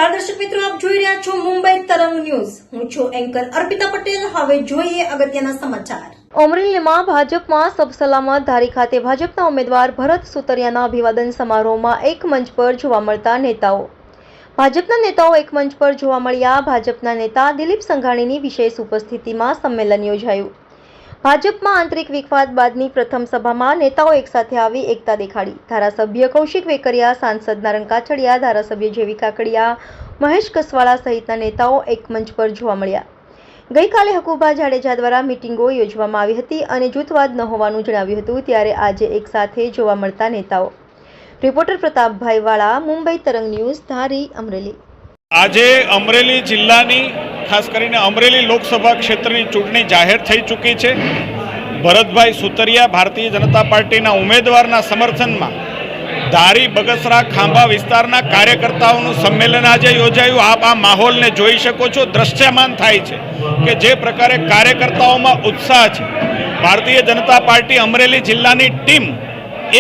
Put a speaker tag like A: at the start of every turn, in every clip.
A: નમસ્કાર દર્શક મિત્રો, આપ જોઈ રહ્યા છો મુંબઈ તરંગ ન્યૂઝ। હું છું એન્કર અર્પિતા પટેલ। હવે જોઈએ અગત્યના સમાચાર। અમરેલીમાં ભાજપમાં સબ સલામત ધારી ખાતે ભાજપના ઉમેદવાર ભરત સુતરિયાના અભિવાદન સમારોહમાં એક મંચ પર જોવા મળતા નેતાઓ। ભાજપના નેતાઓ એક મંચ પર જોવા મળ્યા। ભાજપના નેતા દિલીપ સંઘાણીની વિશેષ ઉપસ્થિતિમાં સંમેલન યોજાયું। ભાજપમાં આંતરિક વિખવાદ બાદની પ્રથમ સભામાં નેતાઓ એકસાથે આવી એકતા દેખાડી। ધારાસભ્ય કૌશિક વેકરિયા, સાંસદ નારણ કાછડિયા, ધારાસભ્ય જેવી કાકડિયા, મહેશ કસવાળા સહિતના નેતાઓ એક મંચ પર જોવા મળ્યા। ગઈકાલે હકુભા જાડેજા દ્વારા મિટિંગો યોજવામાં આવી હતી અને જૂથવાદ ન હોવાનું જણાવ્યું હતું, ત્યારે આજે એકસાથે જોવા મળતા નેતાઓ। રિપોર્ટર પ્રતાપભાઈ વાળા, મુંબઈ તરંગ ન્યૂઝ, ધારી, અમરેલી।
B: આજે અમરેલી જિલ્લાની ખાસ કરીને અમરેલી લોકસભા ક્ષેત્રની ચૂંટણી જાહેર થઈ ચૂકી છે। ભરતભાઈ સુતરિયા ભારતીય જનતા પાર્ટીના ઉમેદવારના સમર્થનમાં ધારી, બગસરા, ખાંભા વિસ્તારના કાર્યકર્તાઓનું સંમેલન આજે યોજાયું। આપ આ માહોલને જોઈ શકો છો। દ્રશ્યમાન થાય છે કે જે પ્રકારે કાર્યકર્તાઓમાં ઉત્સાહ છે। ભારતીય જનતા પાર્ટી અમરેલી જિલ્લાની ટીમ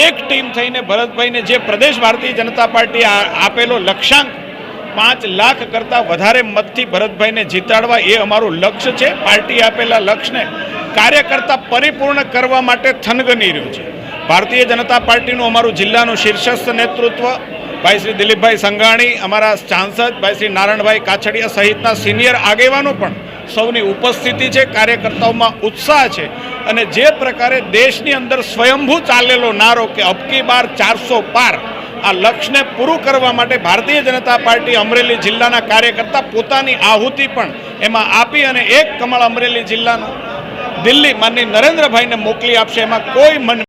B: એક ટીમ થઈને ભરતભાઈને જે પ્રદેશ ભારતીય જનતા પાર્ટી આપેલો લક્ષ્યાંક 5 લાખ કરતાં વધારે મતથી ભરતભાઈને જીતાડવા એ અમારું લક્ષ્ય છે। પાર્ટી આપેલા લક્ષ્યને કાર્યકર્તા પરિપૂર્ણ કરવા માટે થનગની રહ્યું છે। ભારતીય જનતા પાર્ટીનું અમારું જિલ્લાનું શીર્ષસ્થ નેતૃત્વ ભાઈ શ્રી દિલીપભાઈ સંઘાણી, અમારા સાંસદ ભાઈ શ્રી નારણભાઈ કાછડિયા સહિતના સિનિયર આગેવાનો પણ સૌની ઉપસ્થિતિ છે। કાર્યકર્તાઓમાં ઉત્સાહ છે અને જે પ્રકારે દેશની અંદર સ્વયંભૂ ચાલેલો નારો કે અબકી બાર 400 પાર, આ લક્ષ્યને પૂરું કરવા માટે ભારતીય જનતા પાર્ટી અમરેલી જિલ્લાના કાર્યકર્તા પોતાની આહુતિ પણ એમાં આપી અને એક કમળ અમરેલી જિલ્લાનું દિલ્હી માનની નરેન્દ્રભાઈને મોકલી આપશે, એમાં કોઈ મન